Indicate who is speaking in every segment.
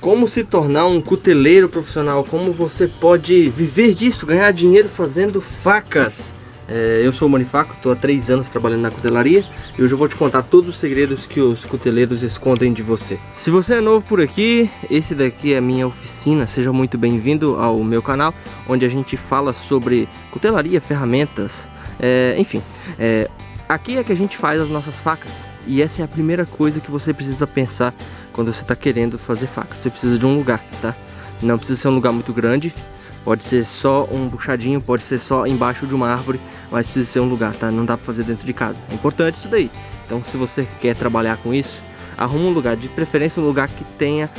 Speaker 1: como se tornar um cuteleiro profissional, como você pode viver disso, ganhar dinheiro fazendo facas. Eu sou o Manifaco, estou há 3 anos trabalhando na cutelaria e hoje eu vou te contar todos os segredos que os cuteleiros escondem de você. Se você é novo por aqui, esse daqui é a minha oficina, seja muito bem-vindo ao meu canal, onde a gente fala sobre cutelaria, ferramentas, enfim. Aqui é que a gente faz as nossas facas e essa é a primeira coisa que você precisa pensar quando você está querendo fazer facas. Você precisa de um lugar, tá? Não precisa ser um lugar muito grande. Pode ser só um buchadinho, pode ser só embaixo de uma árvore, mas precisa ser um lugar, tá? Não dá pra fazer dentro de casa. É importante isso daí. Então, se você quer trabalhar com isso, arruma um lugar, de preferência um lugar que tenha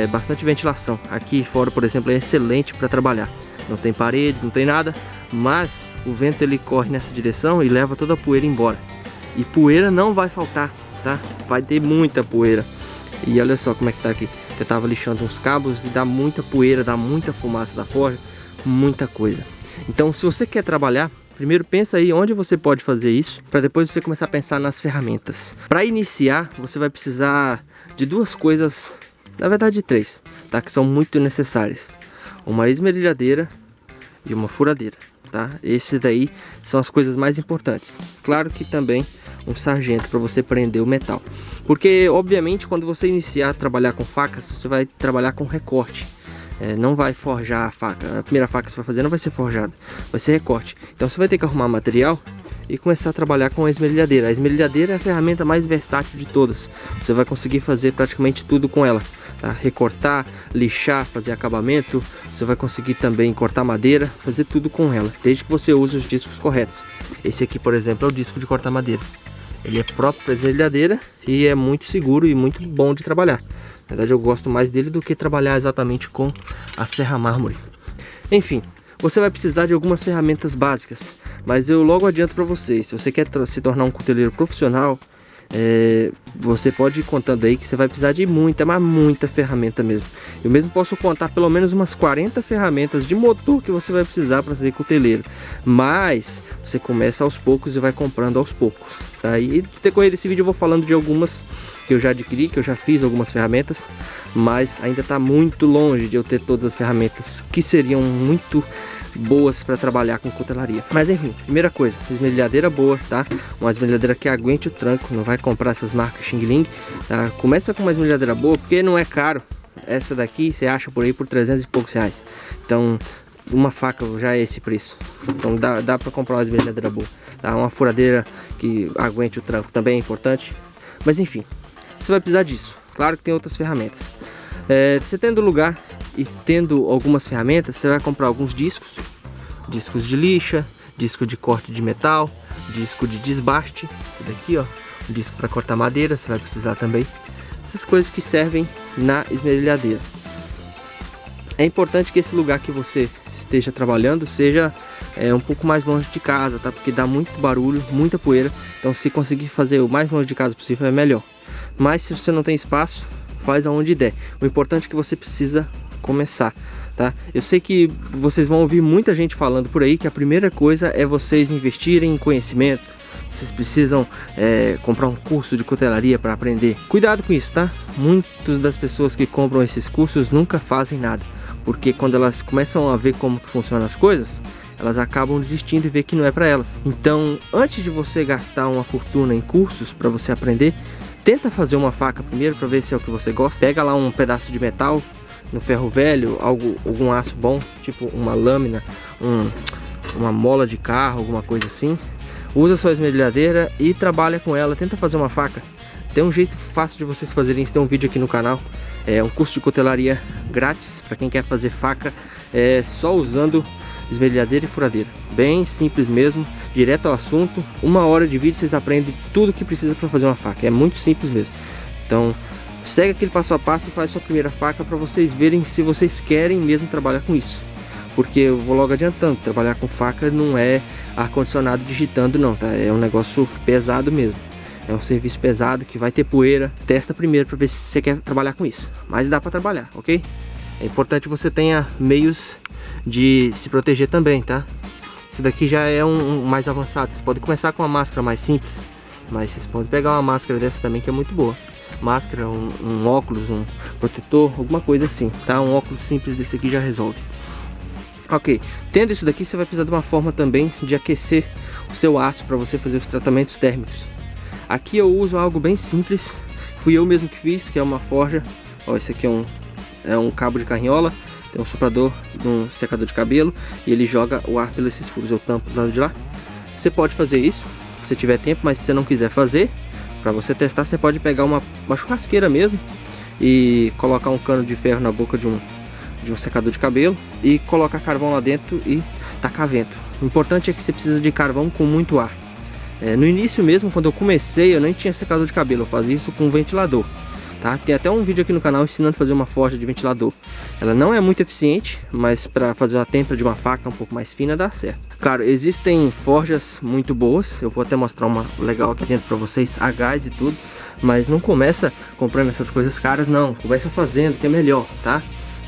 Speaker 1: bastante ventilação. Aqui fora, por exemplo, é excelente para trabalhar. Não tem paredes, não tem nada, mas o vento ele corre nessa direção e leva toda a poeira embora. E poeira não vai faltar, tá? Vai ter muita poeira. E olha só como é que tá aqui. Eu tava lixando uns cabos e dá muita poeira, dá muita fumaça da forja, muita coisa. Então, se você quer trabalhar, primeiro pensa aí onde você pode fazer isso, para depois você começar a pensar nas ferramentas. Para iniciar, você vai precisar de 2 coisas, na verdade 3, tá? Que são muito necessárias. Uma esmerilhadeira e uma furadeira, tá? Esse daí são as coisas mais importantes. Claro que também um sargento para você prender o metal. Porque, obviamente, quando você iniciar a trabalhar com facas, você vai trabalhar com recorte. Não vai forjar a faca. A primeira faca que você vai fazer não vai ser forjada, vai ser recorte. Então você vai ter que arrumar material e começar a trabalhar com a esmerilhadeira. A esmerilhadeira é a ferramenta mais versátil de todas. Você vai conseguir fazer praticamente tudo com ela, tá? Recortar, lixar, fazer acabamento. Você vai conseguir também cortar madeira, fazer tudo com ela, desde que você use os discos corretos. Esse aqui, por exemplo, é o disco de cortar madeira. Ele é próprio para esmerilhadeira e é muito seguro e muito bom de trabalhar. Na verdade, eu gosto mais dele do que trabalhar exatamente com a serra mármore. Enfim, você vai precisar de algumas ferramentas básicas, mas eu logo adianto para vocês, se você quer se tornar um cuteleiro profissional, você pode ir contando aí que você vai precisar de muita, mas muita ferramenta mesmo. Eu mesmo posso contar pelo menos umas 40 ferramentas de motor que você vai precisar para ser cuteleiro. Mas você começa aos poucos e vai comprando aos poucos, tá? E no decorrer desse vídeo eu vou falando de algumas que eu já adquiri, que eu já fiz algumas ferramentas, mas ainda está muito longe de eu ter todas as ferramentas que seriam muito boas para trabalhar com cutelaria. Mas enfim, primeira coisa, esmerilhadeira boa, tá? Uma esmerilhadeira que aguente o tranco, não vai comprar essas marcas Xing Ling, tá? Começa com uma esmerilhadeira boa, porque não é caro. Essa daqui você acha por aí por 300 e poucos reais. Então, uma faca já é esse preço. Então dá para comprar uma esmerilhadeira boa, tá? Uma furadeira que aguente o tranco também é importante. Mas enfim, você vai precisar disso. Claro que tem outras ferramentas. Você tendo lugar e tendo algumas ferramentas, você vai comprar alguns discos de lixa, disco de corte de metal, disco de desbaste, esse daqui ó, um disco para cortar madeira, você vai precisar também. Essas coisas que servem na esmerilhadeira. É importante que esse lugar que você esteja trabalhando seja um pouco mais longe de casa, tá? Porque dá muito barulho, muita poeira, então se conseguir fazer o mais longe de casa possível é melhor. Mas se você não tem espaço, faz aonde der. O importante é que você precisa começar, tá? Eu sei que vocês vão ouvir muita gente falando por aí que a primeira coisa é vocês investirem em conhecimento. Vocês precisam comprar um curso de cutelaria para aprender. Cuidado com isso, tá? Muitas das pessoas que compram esses cursos nunca fazem nada, porque quando elas começam a ver como que funcionam as coisas, elas acabam desistindo e ver que não é para elas. Então, antes de você gastar uma fortuna em cursos para você aprender, tenta fazer uma faca primeiro para ver se é o que você gosta. Pega lá um pedaço de metal no ferro velho, algum aço bom, tipo uma lâmina, uma mola de carro, alguma coisa assim. Usa sua esmerilhadeira e trabalha com ela. Tenta fazer uma faca. Tem um jeito fácil de vocês fazerem isso, tem um vídeo aqui no canal. É um curso de cutelaria grátis para quem quer fazer faca, só usando esmerilhadeira e furadeira. Bem simples mesmo, direto ao assunto. 1 hora de vídeo vocês aprendem tudo que precisa para fazer uma faca. É muito simples mesmo. Então segue aquele passo a passo e faz sua primeira faca para vocês verem se vocês querem mesmo trabalhar com isso. Porque eu vou logo adiantando, trabalhar com faca não é ar-condicionado digitando não, tá? É um negócio pesado mesmo. É um serviço pesado que vai ter poeira. Testa primeiro para ver se você quer trabalhar com isso. Mas dá para trabalhar, ok? É importante que você tenha meios de se proteger também, tá? Esse daqui já é um mais avançado. Você pode começar com uma máscara mais simples, Mas vocês podem pegar uma máscara dessa também, que é muito boa. Máscara, um óculos, um protetor, alguma coisa assim, tá? Um óculos simples desse aqui já resolve. Ok, tendo isso daqui, você vai precisar de uma forma também de aquecer o seu aço para você fazer os tratamentos térmicos. Aqui eu uso algo bem simples, fui eu mesmo que fiz, que é uma forja. Ó, esse aqui é um cabo de carrinhola, tem um soprador, um secador de cabelo, e ele joga o ar pelos furos. Eu tampo do lado de lá. Você pode fazer isso se tiver tempo, mas se você não quiser fazer, para você testar, você pode pegar uma churrasqueira mesmo e colocar um cano de ferro na boca de um secador de cabelo e colocar carvão lá dentro e tacar vento. O importante é que você precisa de carvão com muito ar. No início mesmo, quando eu comecei, eu nem tinha secador de cabelo, eu fazia isso com ventilador, tá? Tem até um vídeo aqui no canal ensinando a fazer uma forja de ventilador. Ela não é muito eficiente, mas para fazer uma têmpera de uma faca um pouco mais fina dá certo. Claro, existem forjas muito boas, eu vou até mostrar uma legal aqui dentro para vocês, a gás e tudo, mas não começa comprando essas coisas caras não, começa fazendo, que é melhor, tá?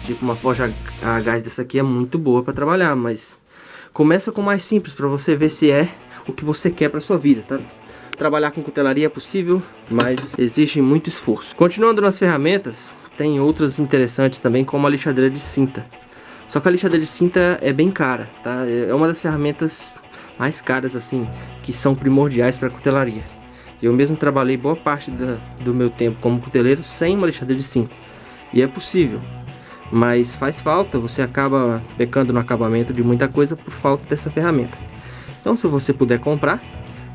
Speaker 1: Tipo, uma forja a gás dessa aqui é muito boa para trabalhar, mas começa com o mais simples para você ver se é o que você quer para sua vida, tá? Trabalhar com cutelaria é possível, mas exige muito esforço. Continuando nas ferramentas, tem outras interessantes também, como a lixadeira de cinta. Só que a lixadeira de cinta é bem cara, tá? É uma das ferramentas mais caras, assim, que são primordiais para cutelaria. Eu mesmo trabalhei boa parte do meu tempo como cuteleiro sem uma lixadeira de cinta. E é possível, mas faz falta, você acaba pecando no acabamento de muita coisa por falta dessa ferramenta. Então, se você puder comprar,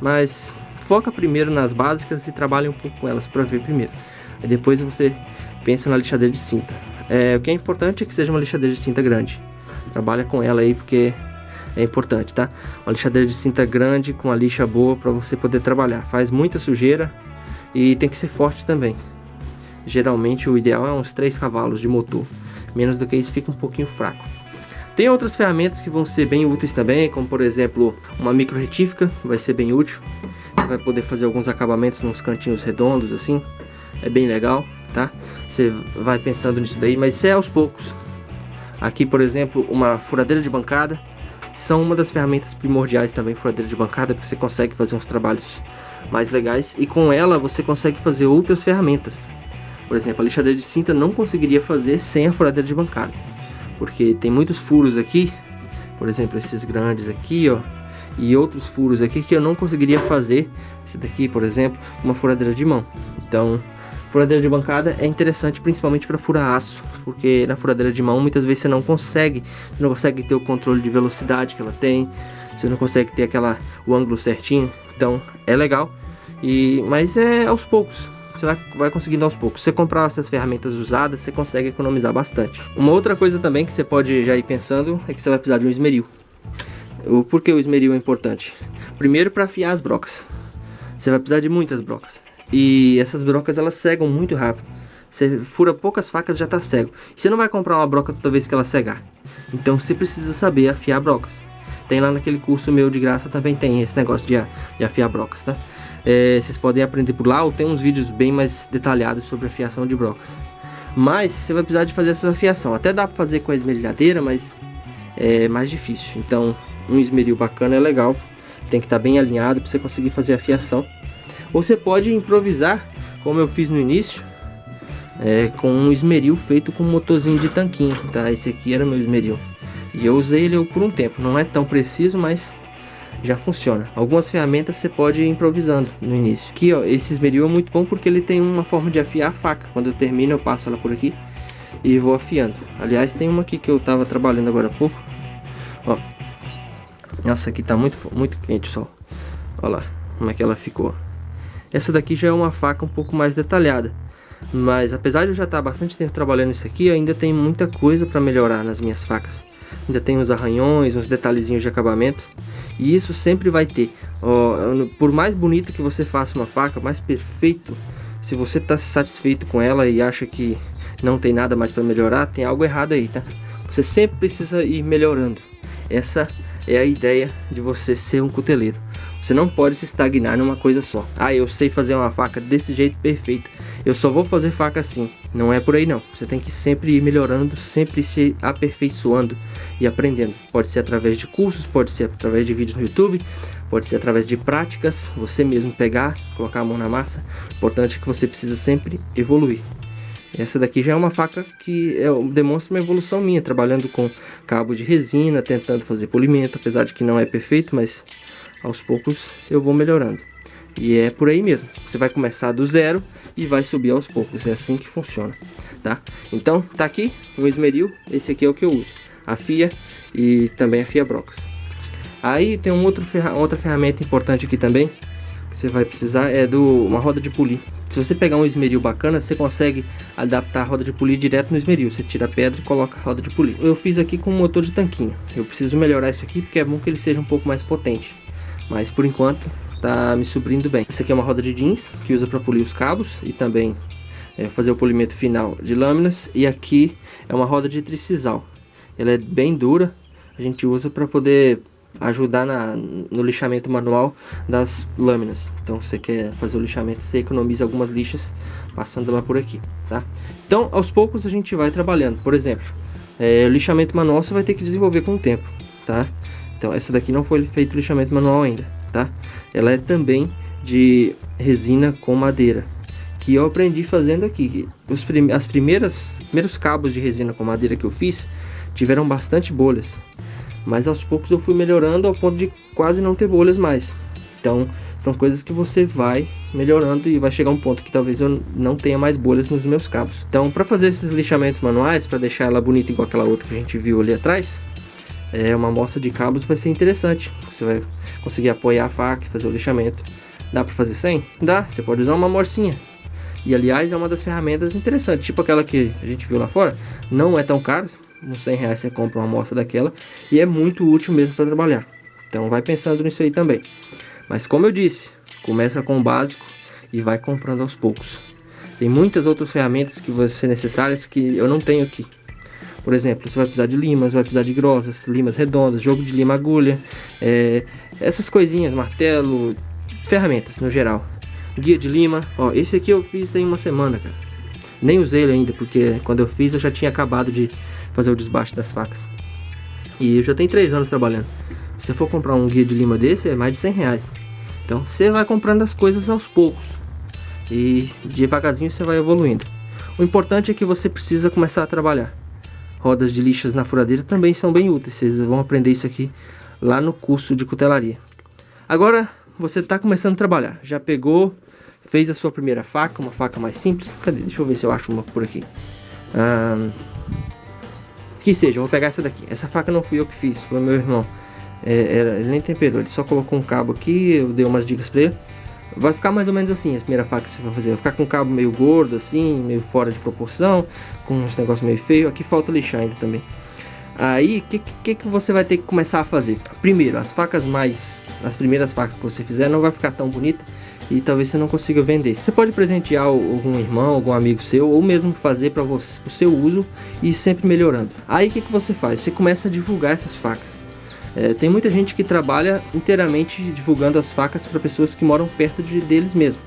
Speaker 1: mas foca primeiro nas básicas e trabalhe um pouco com elas para ver primeiro. Aí depois você pensa na lixadeira de cinta. O que é importante é que seja uma lixadeira de cinta grande. Trabalha com ela aí porque é importante, tá? Uma lixadeira de cinta grande com a lixa boa para você poder trabalhar. Faz muita sujeira e tem que ser forte também. Geralmente o ideal é uns 3 cavalos de motor. Menos do que isso fica um pouquinho fraco. Tem outras ferramentas que vão ser bem úteis também, como por exemplo uma micro retífica, vai ser bem útil. Você vai poder fazer alguns acabamentos nos cantinhos redondos assim, é bem legal, tá? Você vai pensando nisso daí, mas isso é aos poucos. Aqui, por exemplo, uma furadeira de bancada, são uma das ferramentas primordiais também, furadeira de bancada, porque você consegue fazer uns trabalhos mais legais e com ela você consegue fazer outras ferramentas. Por exemplo, a lixadeira de cinta não conseguiria fazer sem a furadeira de bancada, porque tem muitos furos aqui, por exemplo, esses grandes aqui, ó, e outros furos aqui que eu não conseguiria fazer, esse daqui, por exemplo, uma furadeira de mão. Então, furadeira de bancada é interessante principalmente para furar aço, porque na furadeira de mão muitas vezes você não consegue ter o controle de velocidade que ela tem, você não consegue ter o ângulo certinho. Então, é legal, mas é aos poucos. Você vai conseguindo aos poucos. Se você comprar essas ferramentas usadas, você consegue economizar bastante. Uma outra coisa também que você pode já ir pensando é que você vai precisar de um esmeril. Por que o esmeril é importante? Primeiro, para afiar as brocas. Você vai precisar de muitas brocas. E essas brocas, elas cegam muito rápido. Você fura poucas facas, já está cego. E você não vai comprar uma broca toda vez que ela cegar. Então você precisa saber afiar brocas. Tem lá naquele curso meu de graça, também tem esse negócio de afiar brocas, tá? Vocês podem aprender por lá, ou tem uns vídeos bem mais detalhados sobre afiação de brocas. Mas você vai precisar de fazer essa afiação. Até dá para fazer com a esmerilhadeira, mas é mais difícil. Então um esmeril bacana é legal, tem que estar bem alinhado para você conseguir fazer a fiação. Ou você pode improvisar, como eu fiz no início, com um esmeril feito com um motorzinho de tanquinho, tá? Esse aqui era meu esmeril e eu usei ele por um tempo. Não é tão preciso, mas já funciona. Algumas ferramentas você pode ir improvisando no início. Aqui, ó, esse esmeril é muito bom porque ele tem uma forma de afiar a faca. Quando eu termino, eu passo ela por aqui e vou afiando. Aliás, tem uma aqui que eu tava trabalhando agora há pouco. Ó, nossa, aqui tá muito quente o sol. Olha lá como é que ela ficou. Essa daqui já é uma faca um pouco mais detalhada, mas apesar de eu já estar bastante tempo trabalhando isso aqui, ainda tem muita coisa para melhorar nas minhas facas. Ainda tem uns arranhões, uns detalhezinhos de acabamento, e isso sempre vai ter. Por mais bonito que você faça uma faca, mais perfeito, se você está satisfeito com ela e acha que não tem nada mais para melhorar, tem algo errado aí, tá? Você sempre precisa ir melhorando. Essa é a ideia de você ser um cuteleiro. Você não pode se estagnar numa coisa só. Eu sei fazer uma faca desse jeito perfeito, eu só vou fazer faca assim. Não é por aí não. Você tem que sempre ir melhorando, sempre se aperfeiçoando e aprendendo. Pode ser através de cursos, pode ser através de vídeos no YouTube, pode ser através de práticas, você mesmo pegar, colocar a mão na massa. O importante é que você precisa sempre evoluir. Essa daqui já é uma faca que demonstra uma evolução minha, trabalhando com cabo de resina, tentando fazer polimento, apesar de que não é perfeito, mas aos poucos eu vou melhorando. E é por aí mesmo, você vai começar do zero e vai subir aos poucos, é assim que funciona, tá? Então, tá aqui um esmeril, esse aqui é o que eu uso, a fia e também a fia brocas. Aí tem outra ferramenta importante aqui também, que você vai precisar, é uma roda de polir. Se você pegar um esmeril bacana, você consegue adaptar a roda de polir direto no esmeril. Você tira a pedra e coloca a roda de polir. Eu fiz aqui com um motor de tanquinho. Eu preciso melhorar isso aqui porque é bom que ele seja um pouco mais potente. Mas por enquanto tá me suprindo bem. Isso aqui é uma roda de jeans que usa para polir os cabos e também fazer o polimento final de lâminas. E aqui é uma roda de tricisal. Ela é bem dura. A gente usa para poder ajudar no lixamento manual das lâminas. Então, se você quer fazer o lixamento, você economiza algumas lixas passando lá por aqui, tá? Então, aos poucos a gente vai trabalhando. Por exemplo, o lixamento manual você vai ter que desenvolver com o tempo, tá? Então, essa daqui não foi feito lixamento manual ainda, tá? Ela é também de resina com madeira, que eu aprendi fazendo aqui. Os primeiros cabos de resina com madeira que eu fiz tiveram bastante bolhas, mas aos poucos eu fui melhorando ao ponto de quase não ter bolhas mais. Então são coisas que você vai melhorando e vai chegar um ponto que talvez eu não tenha mais bolhas nos meus cabos. Então, para fazer esses lixamentos manuais, para deixar ela bonita igual aquela outra que a gente viu ali atrás, uma amostra de cabos vai ser interessante. Você vai conseguir apoiar a faca e fazer o lixamento. Dá para fazer sem? Dá, você pode usar uma morcinha. E aliás é uma das ferramentas interessantes, tipo aquela que a gente viu lá fora. Não é tão caro, uns R$100 você compra uma amostra daquela. E é muito útil mesmo para trabalhar. Então vai pensando nisso aí também. Mas como eu disse, começa com o básico e vai comprando aos poucos. Tem muitas outras ferramentas que vão ser necessárias que eu não tenho aqui. Por exemplo, você vai precisar de limas, vai precisar de grosas, limas redondas, jogo de lima agulha, essas coisinhas, martelo, ferramentas no geral. Guia de lima, ó, esse aqui eu fiz tem uma semana, cara. Nem usei ele ainda, porque quando eu fiz eu já tinha acabado de fazer o desbaste das facas. E eu já tenho 3 anos trabalhando. Se você for comprar um guia de lima desse, é mais de R$100. Então você vai comprando as coisas aos poucos. E devagarzinho você vai evoluindo. O importante é que você precisa começar a trabalhar. Rodas de lixas na furadeira também são bem úteis. Vocês vão aprender isso aqui lá no curso de cutelaria. Agora você está começando a trabalhar. Já pegou, fez a sua primeira faca, uma faca mais simples. Cadê? Deixa eu ver se eu acho uma por aqui. Que seja, eu vou pegar essa daqui. Essa faca não fui eu que fiz, foi meu irmão. Ele nem temperou, ele só colocou um cabo aqui, eu dei umas dicas pra ele. Vai ficar mais ou menos assim a primeira faca que você vai fazer. Vai ficar com um cabo meio gordo assim, meio fora de proporção, com uns negócios meio feio. Aqui falta lixar ainda também. Aí, o que você vai ter que começar a fazer? Primeiro, as primeiras facas que você fizer não vai ficar tão bonita e talvez você não consiga vender. Você pode presentear algum irmão, algum amigo seu, ou mesmo fazer para o seu uso e ir sempre melhorando. Aí, o que você faz? Você começa a divulgar essas facas. Tem muita gente que trabalha inteiramente divulgando as facas para pessoas que moram perto deles mesmo.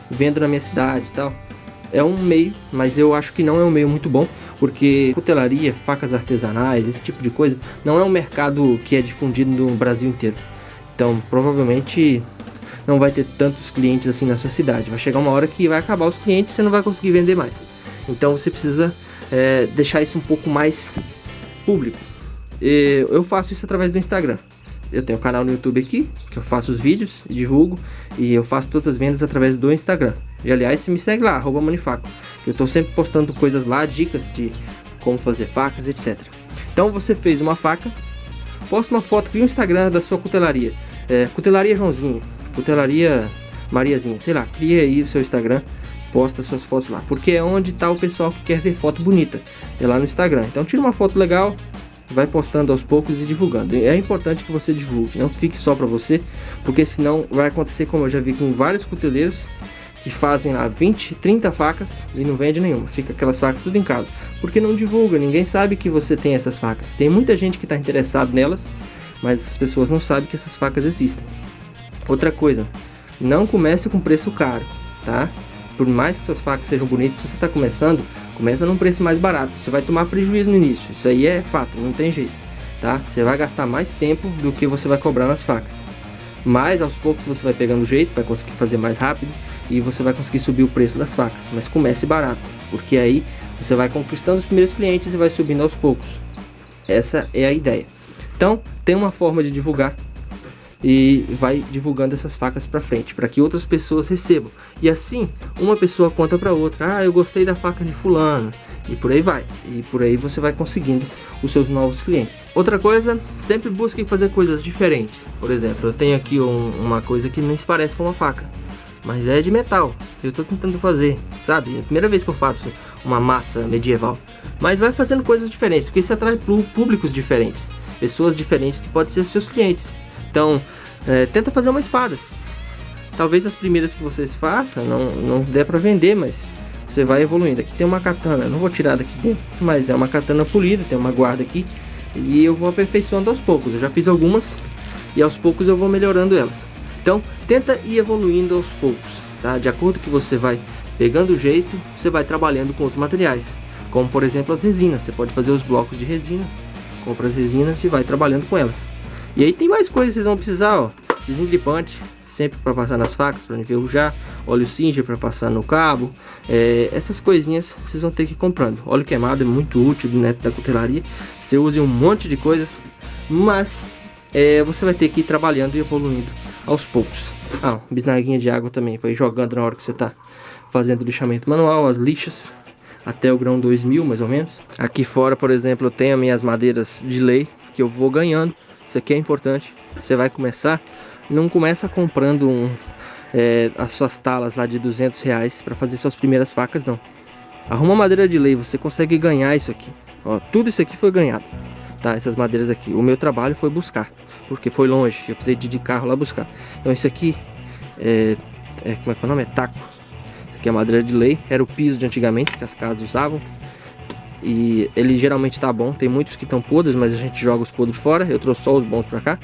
Speaker 1: Vendo na minha cidade e tal. É um meio, mas eu acho que não é um meio muito bom, porque cutelaria, facas artesanais, esse tipo de coisa, não é um mercado que é difundido no Brasil inteiro. Então, provavelmente não vai ter tantos clientes assim na sua cidade. Vai chegar uma hora que vai acabar os clientes e você não vai conseguir vender mais. Então, você precisa deixar isso um pouco mais público. Eu faço isso através do Instagram. Eu tenho um canal no YouTube aqui, que eu faço os vídeos, divulgo, e eu faço todas as vendas através do Instagram. E aliás, você me segue lá, @manifaco. Eu estou sempre postando coisas lá, dicas de como fazer facas, etc. Então você fez uma faca, posta uma foto, cria um Instagram da sua cutelaria. Cutelaria Joãozinho, cutelaria Mariazinha, sei lá, cria aí o seu Instagram, posta suas fotos lá. Porque é onde está o pessoal que quer ver foto bonita, é lá no Instagram. Então tira uma foto legal, vai postando aos poucos e divulgando. É importante que você divulgue, não fique só para você, porque senão vai acontecer como eu já vi com vários cuteleiros que fazem lá 20, 30 facas e não vende nenhuma, fica aquelas facas tudo em casa, porque não divulga, ninguém sabe que você tem essas facas. Tem muita gente que está interessado nelas, mas as pessoas não sabem que essas facas existem. Outra coisa, não comece com preço caro, tá? Por mais que suas facas sejam bonitas, se você está começando, começa num preço mais barato. Você vai tomar prejuízo no início, isso aí é fato, não tem jeito, tá? Você vai gastar mais tempo do que você vai cobrar nas facas. Mas aos poucos você vai pegando o jeito, vai conseguir fazer mais rápido e você vai conseguir subir o preço das facas. Mas comece barato, porque aí você vai conquistando os primeiros clientes e vai subindo aos poucos. Essa é a ideia. Então tem uma forma de divulgar e vai divulgando essas facas para frente, para que outras pessoas recebam. E assim, uma pessoa conta para outra: ah, eu gostei da faca de fulano. E por aí vai. E por aí você vai conseguindo os seus novos clientes. Outra coisa, sempre busque fazer coisas diferentes. Por exemplo, eu tenho aqui uma coisa que nem se parece com uma faca, mas é de metal. Eu tô tentando fazer, sabe? É a primeira vez que eu faço uma massa medieval. Mas vai fazendo coisas diferentes, porque isso atrai públicos diferentes, pessoas diferentes que podem ser seus clientes. Então, tenta fazer uma espada. Talvez as primeiras que vocês façam não dê para vender, mas você vai evoluindo. Aqui tem uma katana, não vou tirar daqui dentro, mas é uma katana polida, tem uma guarda aqui. E eu vou aperfeiçoando aos poucos. Eu já fiz algumas e aos poucos eu vou melhorando elas. Então, tenta ir evoluindo aos poucos, tá? De acordo que você vai pegando o jeito, você vai trabalhando com outros materiais. Como, por exemplo, as resinas. Você pode fazer os blocos de resina, compra as resinas e vai trabalhando com elas. E aí tem mais coisas que vocês vão precisar, ó. Desengripante, sempre para passar nas facas, para enferrujar. Óleo Singer para passar no cabo. Essas coisinhas vocês vão ter que ir comprando. Óleo queimado é muito útil dentro da cutelaria. Você usa um monte de coisas, mas você vai ter que ir trabalhando e evoluindo aos poucos. Bisnaguinha de água também, para ir jogando na hora que você está fazendo o lixamento manual, as lixas, até o grão 2000 mais ou menos. Aqui fora, por exemplo, eu tenho as minhas madeiras de lei, que eu vou ganhando. Isso aqui é importante. Você vai começar, não começa comprando as suas talas lá de R$200 para fazer suas primeiras facas, não. Arruma madeira de lei, você consegue ganhar isso aqui. Ó, tudo isso aqui foi ganhado, tá? Essas madeiras aqui. O meu trabalho foi buscar, porque foi longe, eu precisei de carro lá buscar. Então isso aqui como é que é o nome? É taco. Isso aqui é madeira de lei, era o piso de antigamente que as casas usavam. E ele geralmente tá bom, tem muitos que estão podres, mas a gente joga os podres fora. Eu trouxe só os bons pra cá.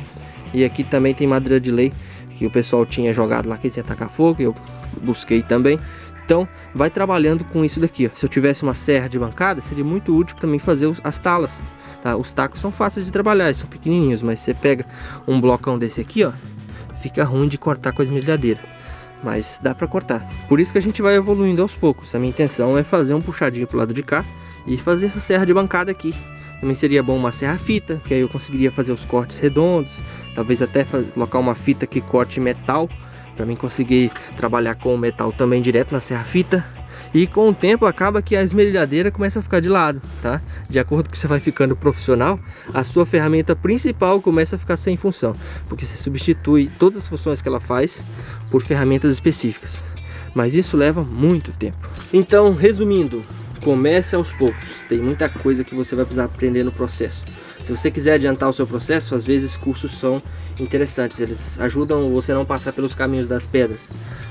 Speaker 1: E aqui também tem madeira de lei que o pessoal tinha jogado lá, que eles iam tacar fogo, eu busquei também. Então vai trabalhando com isso daqui, ó. Se eu tivesse uma serra de bancada, seria muito útil para mim fazer as talas, tá? Os tacos são fáceis de trabalhar, eles são pequenininhos, mas você pega um blocão desse aqui, ó, fica ruim de cortar com a esmerilhadeira, mas dá para cortar. Por isso que a gente vai evoluindo aos poucos. A minha intenção é fazer um puxadinho pro lado de cá e fazer essa serra de bancada aqui. Também seria bom uma serra fita, que aí eu conseguiria fazer os cortes redondos. Talvez até colocar uma fita que corte metal, para mim conseguir trabalhar com o metal também direto na serra fita. E com o tempo acaba que a esmerilhadeira começa a ficar de lado, tá? De acordo que você vai ficando profissional, a sua ferramenta principal começa a ficar sem função, porque você substitui todas as funções que ela faz por ferramentas específicas. Mas isso leva muito tempo. Então, resumindo, comece aos poucos. Tem muita coisa que você vai precisar aprender no processo. Se você quiser adiantar o seu processo, às vezes cursos são interessantes. Eles ajudam você a não passar pelos caminhos das pedras.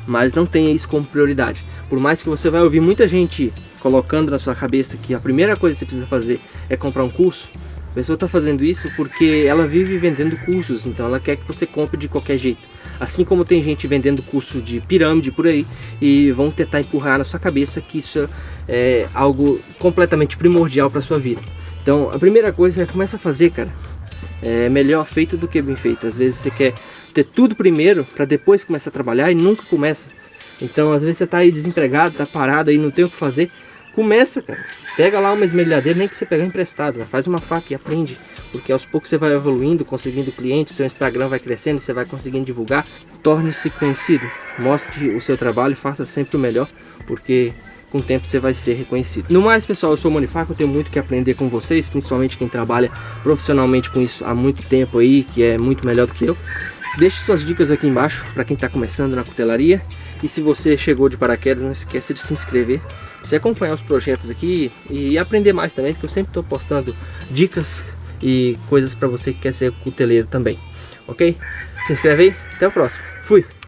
Speaker 1: Mas não tenha isso como prioridade. Por mais que você vai ouvir muita gente colocando na sua cabeça que a primeira coisa que você precisa fazer é comprar um curso, a pessoa está fazendo isso porque ela vive vendendo cursos. Então ela quer que você compre de qualquer jeito. Assim como tem gente vendendo curso de pirâmide por aí e vão tentar empurrar na sua cabeça que isso é algo completamente primordial para sua vida. Então a primeira coisa é começa a fazer, cara. É melhor feito do que bem feito. Às vezes você quer ter tudo primeiro para depois começar a trabalhar e nunca começa. Então às vezes você tá aí desempregado, tá parado aí, não tem o que fazer. Começa, cara. Pega lá uma esmerilhadeira, nem que você pegar emprestado, faz uma faca e aprende. Porque aos poucos você vai evoluindo, conseguindo clientes, seu Instagram vai crescendo, você vai conseguindo divulgar. Torne-se conhecido, mostre o seu trabalho, faça sempre o melhor, porque com o tempo você vai ser reconhecido. No mais, pessoal, eu sou o Monifaco, eu tenho muito que aprender com vocês, principalmente quem trabalha profissionalmente com isso há muito tempo aí, que é muito melhor do que eu. Deixe suas dicas aqui embaixo para quem está começando na cutelaria. E se você chegou de paraquedas, não esqueça de se inscrever, você acompanhar os projetos aqui e aprender mais também, porque eu sempre estou postando dicas e coisas para você que quer ser cuteleiro também, ok? Se inscreve aí, até o próximo, fui!